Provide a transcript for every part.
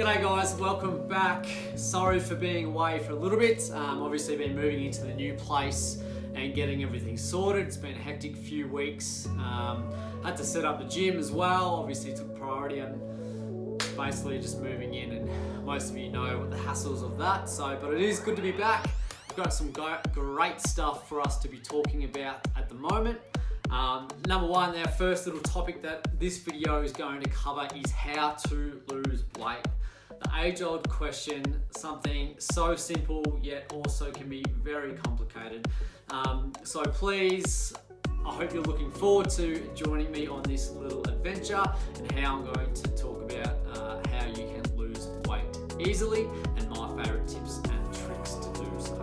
G'day guys, welcome back. Sorry for being away for a little bit. Obviously been moving into the new place and getting everything sorted. It's been a hectic few weeks. Had to set up the gym as well. Obviously took priority on basically just moving in, and most of you know what the hassles of that. But it is good to be back. I've got some great stuff for us to be talking about at the moment. Number one, our first little topic that this video is going to cover is how to lose weight. The age-old question, something so simple yet also can be very complicated. So please, I hope you're looking forward to joining me on this little adventure and how I'm going to talk about how you can lose weight easily and my favorite tips and tricks to do so.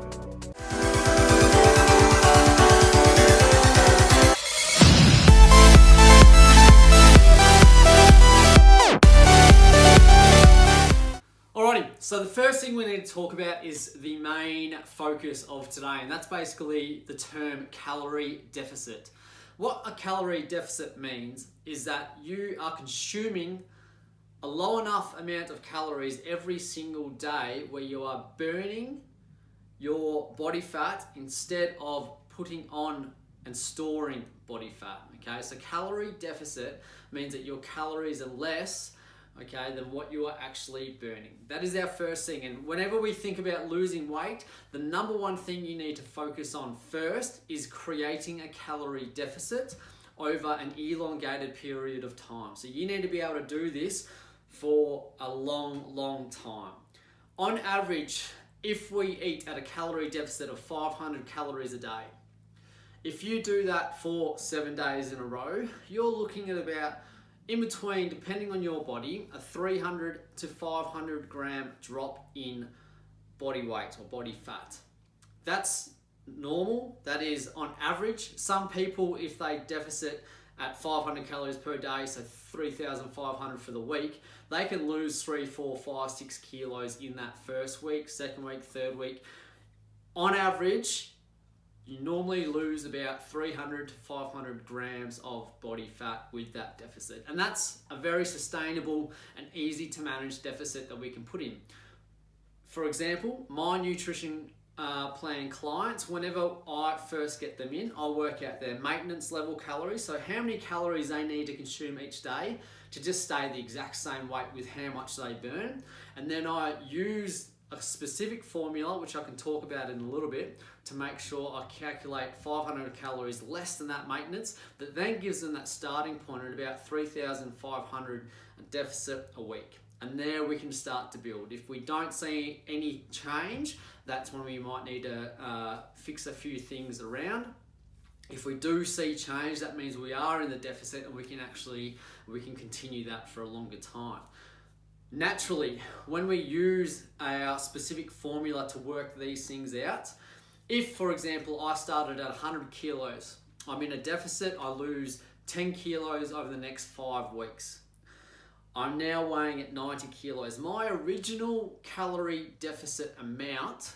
So the first thing we need to talk about is the main focus of today, and that's basically the term calorie deficit. What a calorie deficit means is that you are consuming a low enough amount of calories every single day where you are burning your body fat instead of putting on and storing body fat. Okay, so calorie deficit means that your calories are less than what you are actually burning. That is our first thing. And whenever we think about losing weight, the number one thing you need to focus on first is creating a calorie deficit over an elongated period of time. So you need to be able to do this for a long time. On average, if we eat at a calorie deficit of 500 calories a day, if you do that for 7 days in a row, you're looking at about in between, depending on your body, a 300 to 500 gram drop in body weight or body fat. That's normal. That is on average. Some people, if they deficit at 500 calories per day, so 3,500 for the week, they can lose 3, 4, 5, 6 kilos in that first week, second week, third week. On average, you normally lose about 300 to 500 grams of body fat with that deficit. And that's a very sustainable and easy to manage deficit that we can put in. For example, my nutrition plan clients, whenever I first get them in, I'll work out their maintenance level calories. So how many calories they need to consume each day to just stay the exact same weight with how much they burn. And then I use a specific formula, which I can talk about in a little bit, to make sure I calculate 500 calories less than that maintenance, that then gives them that starting point at about 3,500 deficit a week. And there we can start to build. If we don't see any change, that's when we might need to fix a few things around. If we do see change, that means we are in the deficit and we can continue that for a longer time. Naturally, when we use our specific formula to work these things out, if, for example, I started at 100 kilos, I'm in a deficit, I lose 10 kilos over the next 5 weeks. I'm now weighing at 90 kilos. My original calorie deficit amount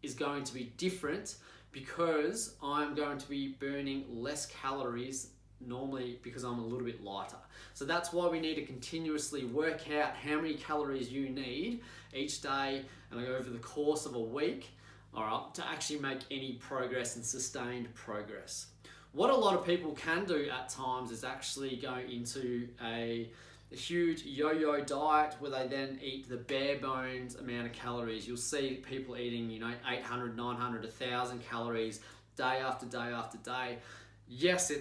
is going to be different because I'm going to be burning less calories normally because I'm a little bit lighter. So that's why we need to continuously work out how many calories you need each day and over the course of a week, all right, to actually make any progress and sustained progress. What a lot of people can do at times is actually go into a huge yo-yo diet where they then eat the bare bones amount of calories. You'll see people eating, 800, 900, 1,000 calories day after day after day. Yes,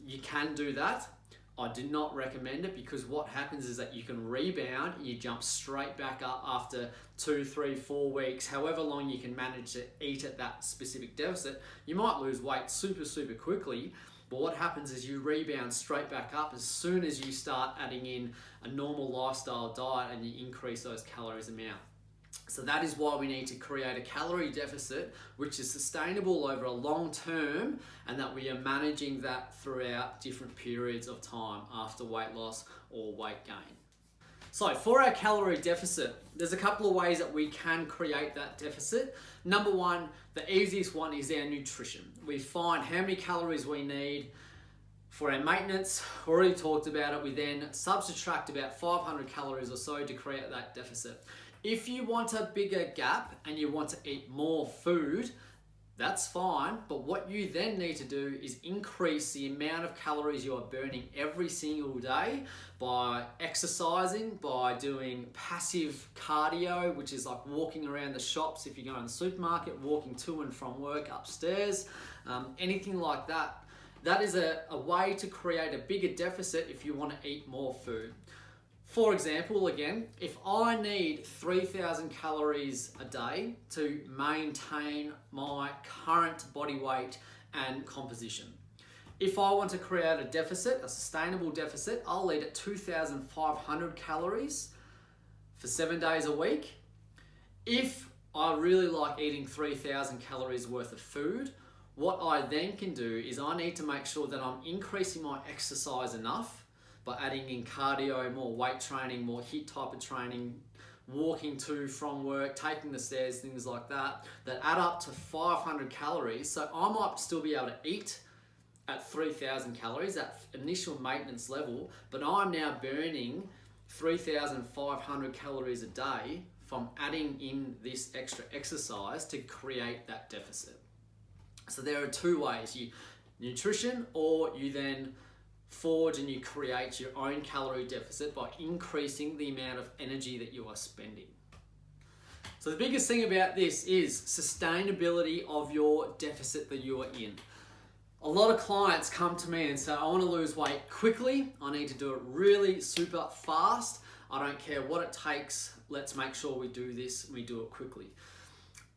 you can do that. I do not recommend it because what happens is that you can rebound and you jump straight back up after 2, 3, 4 weeks, however long you can manage to eat at that specific deficit. You might lose weight super quickly, but what happens is you rebound straight back up as soon as you start adding in a normal lifestyle diet and you increase those calories amount. So that is why we need to create a calorie deficit which is sustainable over a long term, and that we are managing that throughout different periods of time after weight loss or weight gain. So for our calorie deficit, there's a couple of ways that we can create that deficit. Number one, the easiest one is our nutrition. We find how many calories we need For our maintenance, we already talked about it. We then subtract about 500 calories or so to create that deficit. If you want a bigger gap and you want to eat more food, that's fine, but what you then need to do is increase the amount of calories you are burning every single day by exercising, by doing passive cardio, which is like walking around the shops if you go in the supermarket, walking to and from work upstairs, anything like that. That is a way to create a bigger deficit if you want to eat more food. For example, again, if I need 3,000 calories a day to maintain my current body weight and composition, if I want to create a deficit, a sustainable deficit, I'll eat at 2,500 calories for 7 days a week. If I really like eating 3,000 calories worth of food, what I then can do is I need to make sure that I'm increasing my exercise enough by adding in cardio, more weight training, more HIIT type of training, walking to, from work, taking the stairs, things like that, that add up to 500 calories. So I might still be able to eat at 3,000 calories, that initial maintenance level, but I'm now burning 3,500 calories a day from adding in this extra exercise to create that deficit. So there are two ways, nutrition, or you then forge and you create your own calorie deficit by increasing the amount of energy that you are spending. So the biggest thing about this is sustainability of your deficit that you are in. A lot of clients come to me and say, I want to lose weight quickly. I need to do it really super fast. I don't care what it takes. Let's make sure we do this and we do it quickly.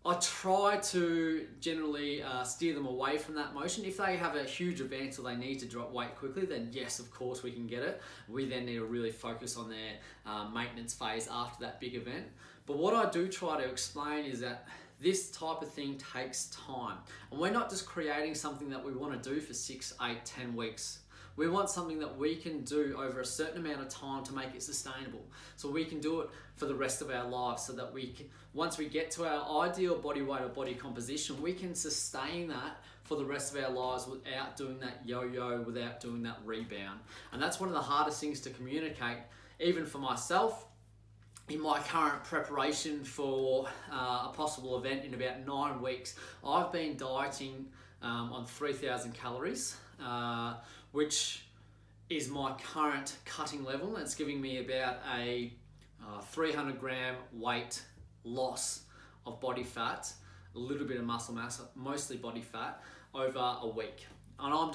I try to generally steer them away from that motion. If they have a huge event or they need to drop weight quickly, then yes, of course we can get it. We then need to really focus on their maintenance phase after that big event. But what I do try to explain is that this type of thing takes time. And we're not just creating something that we want to do for 6, 8, 10 weeks. We want something that we can do over a certain amount of time to make it sustainable. So we can do it for the rest of our lives so that we can, once we get to our ideal body weight or body composition, we can sustain that for the rest of our lives without doing that yo-yo, without doing that rebound. And that's one of the hardest things to communicate, even for myself. In my current preparation for a possible event in about 9 weeks, I've been dieting on 3,000 calories, which is my current cutting level. It's giving me about a 300 gram weight loss of body fat, a little bit of muscle mass, mostly body fat, over a week. And I've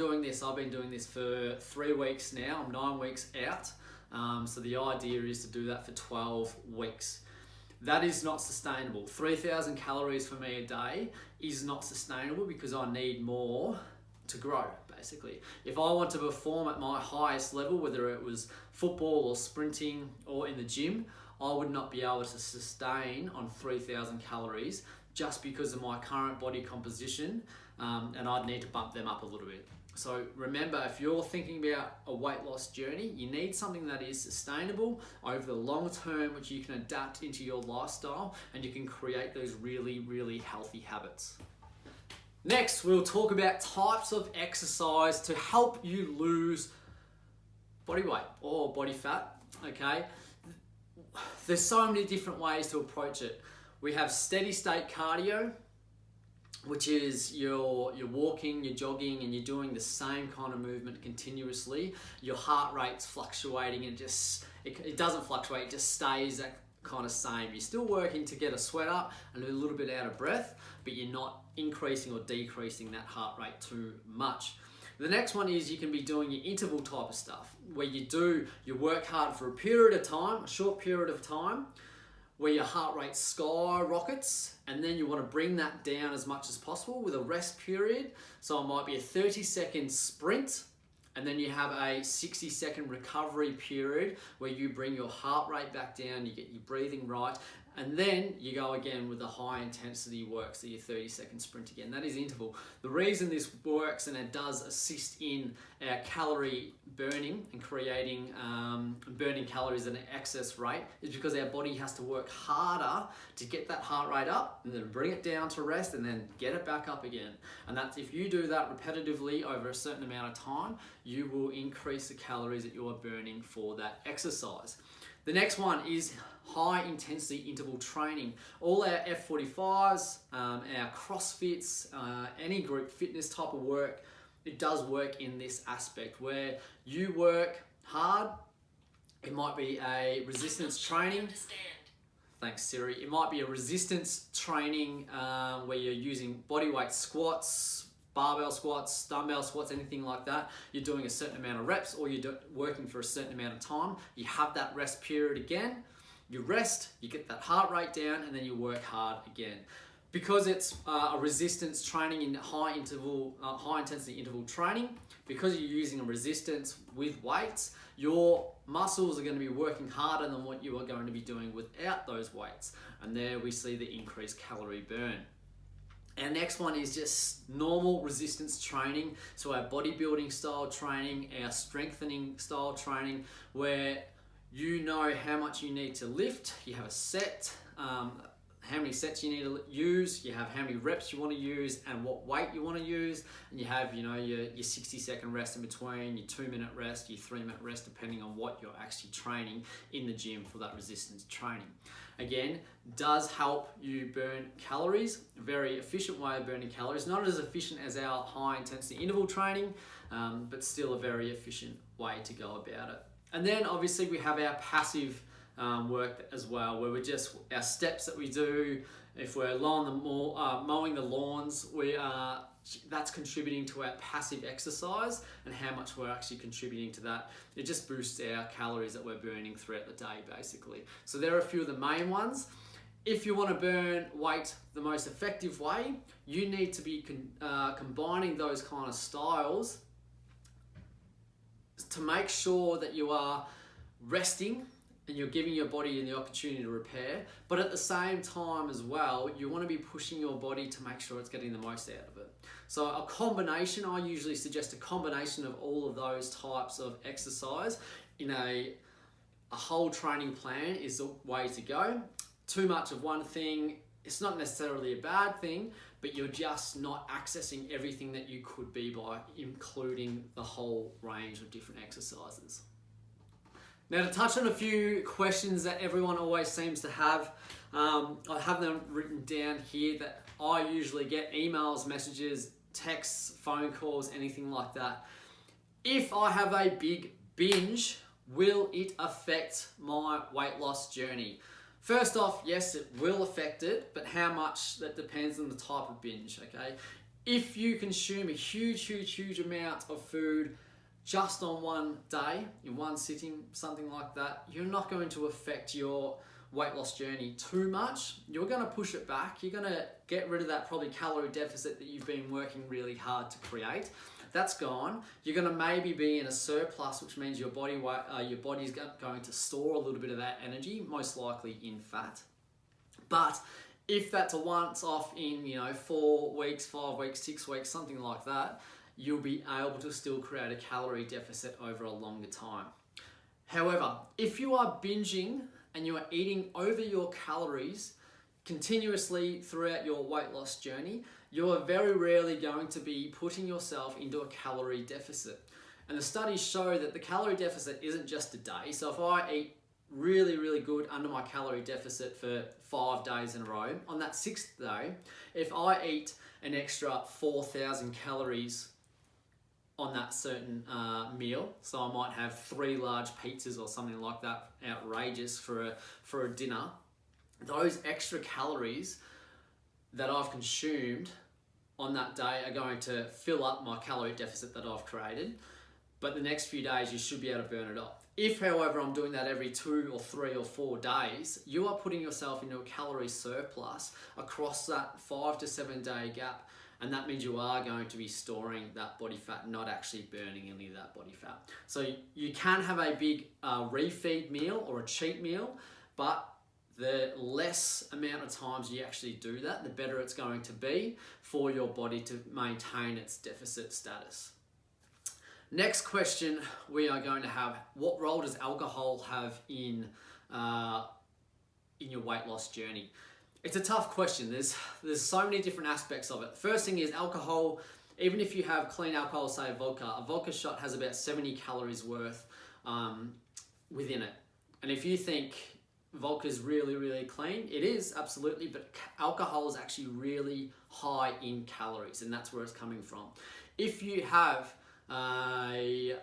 been doing this for 3 weeks now. I'm 9 weeks out. So the idea is to do that for 12 weeks. That is not sustainable. 3,000 calories for me a day is not sustainable because I need more to grow, basically. If I want to perform at my highest level, whether it was football or sprinting or in the gym, I would not be able to sustain on 3,000 calories just because of my current body composition, and I'd need to bump them up a little bit. So remember, if you're thinking about a weight loss journey, you need something that is sustainable over the long term, which you can adapt into your lifestyle, and you can create those really, really healthy habits. Next, we'll talk about types of exercise to help you lose body weight or body fat, okay? There's so many different ways to approach it. We have steady state cardio, which is you're walking, you're jogging, and you're doing the same kind of movement continuously. Your heart rate's fluctuating, and it doesn't fluctuate, it just stays that kind of same. You're still working to get a sweat up and a little bit out of breath, but you're not increasing or decreasing that heart rate too much. The next one is you can be doing your interval type of stuff, where you work hard for a period of time, a short period of time, where your heart rate skyrockets, and then you want to bring that down as much as possible with a rest period. So it might be a 30-second sprint, and then you have a 60-second recovery period where you bring your heart rate back down, you get your breathing right, and then you go again with the high intensity work, so your 30-second sprint again. That is interval. The reason this works and it does assist in our calorie burning and creating burning calories at an excess rate is because our body has to work harder to get that heart rate up and then bring it down to rest and then get it back up again. And that's, if you do that repetitively over a certain amount of time, you will increase the calories that you are burning for that exercise. The next one is high intensity interval training. All our F45s, our CrossFits, any group fitness type of work, it does work in this aspect where you work hard. It might be a resistance training. Thanks, Siri. It might be a resistance training where you're using bodyweight squats, barbell squats, dumbbell squats, anything like that. You're doing a certain amount of reps, or you're working for a certain amount of time. You have that rest period again. You rest, you get that heart rate down, and then you work hard again. Because it's a resistance training in high intensity interval training, because you're using a resistance with weights, your muscles are going to be working harder than what you are going to be doing without those weights. And there we see the increased calorie burn. Our next one is just normal resistance training. So our bodybuilding style training, our strengthening style training, where you know how much you need to lift. You have a set, how many sets you need to use, you have how many reps you want to use and what weight you want to use, and you have, you know, your 60-second rest in between, your 2-minute rest, your 3-minute rest, depending on what you're actually training in the gym for that resistance training. Again, does help you burn calories. A very efficient way of burning calories. Not as efficient as our high intensity interval training, but still a very efficient way to go about it. And then obviously we have our passive work as well, where we're just our steps that we do. If we're mowing the lawns, that's contributing to our passive exercise, and how much we're actually contributing to that. It just boosts our calories that we're burning throughout the day, basically. So there are a few of the main ones. If you want to burn weight the most effective way, you need to be combining those kind of styles to make sure that you are resting and you're giving your body the opportunity to repair, but at the same time as well, you want to be pushing your body to make sure it's getting the most out of it. So a combination, I usually suggest a combination of all of those types of exercise in a whole training plan is the way to go. Too much of one thing, it's not necessarily a bad thing, but you're just not accessing everything that you could be by including the whole range of different exercises. Now, to touch on a few questions that everyone always seems to have, I have them written down here that I usually get: emails, messages, texts, phone calls, anything like that. If I have a big binge, will it affect my weight loss journey? First off, yes, it will affect it, but how much, that depends on the type of binge, okay? If you consume a huge amount of food just on one day, in one sitting, something like that, you're not going to affect your weight loss journey too much. You're going to push it back. You're going to get rid of that probably calorie deficit that you've been working really hard to create. That's gone. You're going to maybe be in a surplus, which means your body's going to store a little bit of that energy, most likely in fat. But if that's a once off in 4 weeks, 5 weeks, 6 weeks, something like that, you'll be able to still create a calorie deficit over a longer time. However, if you are binging and you are eating over your calories continuously throughout your weight loss journey, you are very rarely going to be putting yourself into a calorie deficit. And the studies show that the calorie deficit isn't just a day. So if I eat really good under my calorie deficit for 5 days in a row, on that 6th day, if I eat an extra 4,000 calories on that certain meal, so I might have 3 large pizzas or something like that, outrageous for a dinner, those extra calories that I've consumed on that day are going to fill up my calorie deficit that I've created, but the next few days you should be able to burn it off. If, however, I'm doing that every 2 or 3 or 4 days, you are putting yourself into a calorie surplus across that 5 to 7 day gap. And that means you are going to be storing that body fat, not actually burning any of that body fat. So you can have a big refeed meal or a cheat meal, but the less amount of times you actually do that, the better it's going to be for your body to maintain its deficit status. Next question we are going to have: what role does alcohol have in your weight loss journey? It's a tough question. There's so many different aspects of it. First thing is, alcohol even if you have clean alcohol, say vodka, a vodka shot has about 70 calories worth within it. And if you think vodka is really, really clean, it is, absolutely, but alcohol is actually really high in calories, and that's where it's coming from. If you have a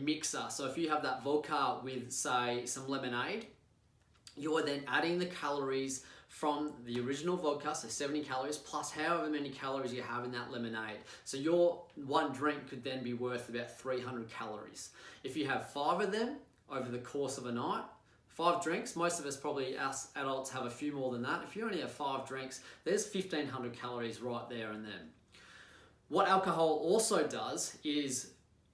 mixer, so if you have that vodka with, say, some lemonade, you're then adding the calories from the original vodka, so 70 calories, plus however many calories you have in that lemonade. So your one drink could then be worth about 300 calories. If you have 5 of them over the course of a night, 5 drinks, most of us probably, us adults, have a few more than that. If you only have 5 drinks, there's 1,500 calories right there and then. What alcohol also does is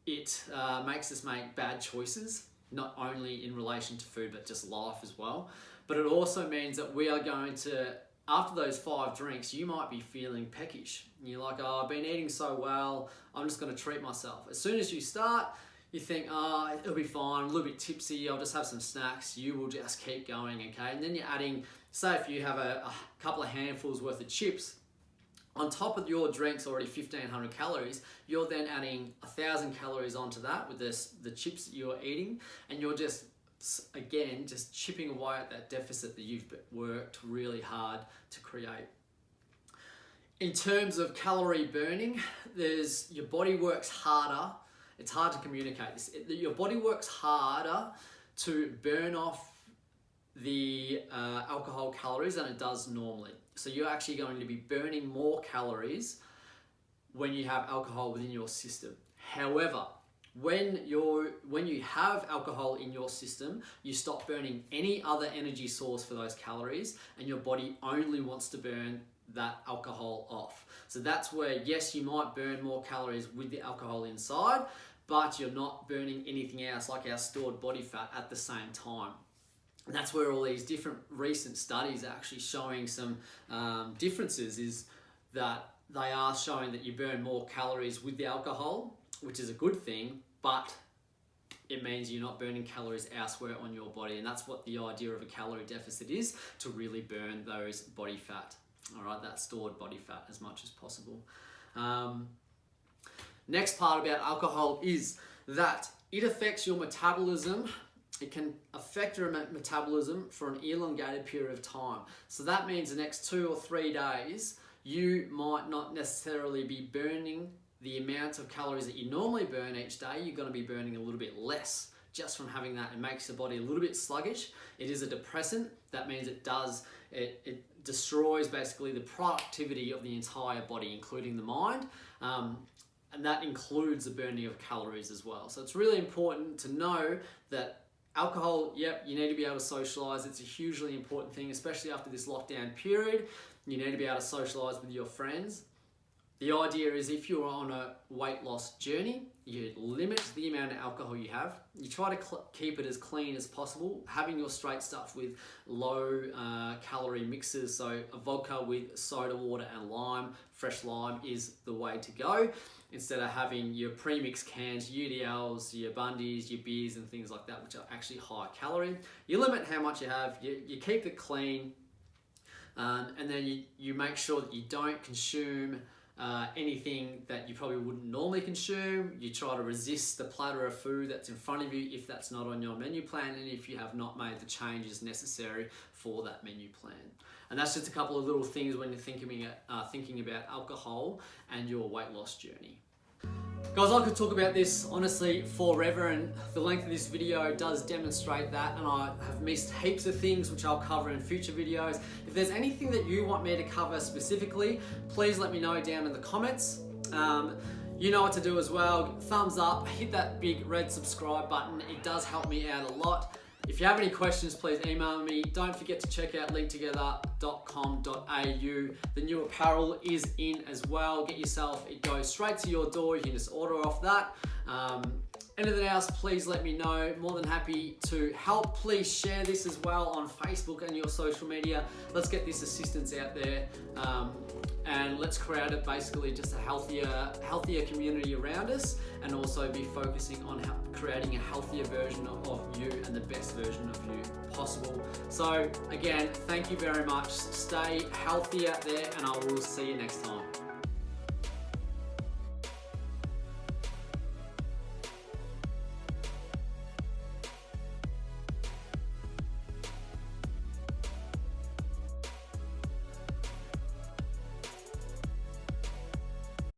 it makes us make bad choices, not only in relation to food, but just life as well. But it also means that we are going to, after those 5 drinks, you might be feeling peckish. You're like, oh, I've been eating so well, I'm just gonna treat myself. As soon as you start, you think, oh, it'll be fine, a little bit tipsy, I'll just have some snacks. You will just keep going, okay? And then you're adding, say if you have a couple of handfuls worth of chips, on top of your drinks already 1,500 calories, you're then adding 1,000 calories onto that with the chips that you're eating, and you're just, again, just chipping away at that deficit that you've worked really hard to create. In terms of calorie burning, your body works harder. It's hard to communicate this. Your body works harder to burn off the alcohol calories than it does normally. So you're actually going to be burning more calories when you have alcohol within your system. However, when you have alcohol in your system, you stop burning any other energy source for those calories, and your body only wants to burn that alcohol off. So that's where, yes, you might burn more calories with the alcohol inside, but you're not burning anything else like our stored body fat at the same time. And that's where all these different recent studies are actually showing some differences, is that they are showing that you burn more calories with the alcohol, which is a good thing, but it means you're not burning calories elsewhere on your body. And that's what the idea of a calorie deficit is, to really burn those body fat, all right, that stored body fat as much as possible. Next part about alcohol is that it affects your metabolism. It can affect your metabolism for an elongated period of time. So that means the next 2 or 3 days, you might not necessarily be burning the amount of calories that you normally burn each day. You're going to be burning a little bit less just from having that. It makes the body a little bit sluggish. It is a depressant. That means it destroys basically the productivity of the entire body, including the mind. And that includes the burning of calories as well. So it's really important to know that alcohol, yep, you need to be able to socialize. It's a hugely important thing, especially after this lockdown period. You need to be able to socialize with your friends. The idea is, if you're on a weight loss journey, you limit the amount of alcohol you have. You try to keep it as clean as possible, having your straight stuff with low calorie mixes. So a vodka with soda water and lime, fresh lime, is the way to go, instead of having your pre-mixed cans, UDLs, your Bundies, your beers and things like that, which are actually high calorie. You limit how much you have, you keep it clean, and then you make sure that you don't consume anything that you probably wouldn't normally consume. You try to resist the platter of food that's in front of you if that's not on your menu plan, and if you have not made the changes necessary for that menu plan. And that's just a couple of little things when you're thinking about alcohol and your weight loss journey. Guys, I could talk about this honestly forever, and the length of this video does demonstrate that, and I have missed heaps of things which I'll cover in future videos. If there's anything that you want me to cover specifically, please let me know down in the comments. You know what to do as well. Thumbs up, hit that big red subscribe button. It does help me out a lot. If you have any questions, please email me. Don't forget to check out linktogether.com.au. The new apparel is in as well. Get yourself, it goes straight to your door. You can just order off that. Anything else, please let me know. More than happy to help. Please share this as well on Facebook and your social media. Let's get this assistance out there. And let's create it basically just a healthier community around us, and also be focusing on creating a healthier version of you and the best version of you possible. So again, thank you very much. Stay healthy out there, and I will see you next time.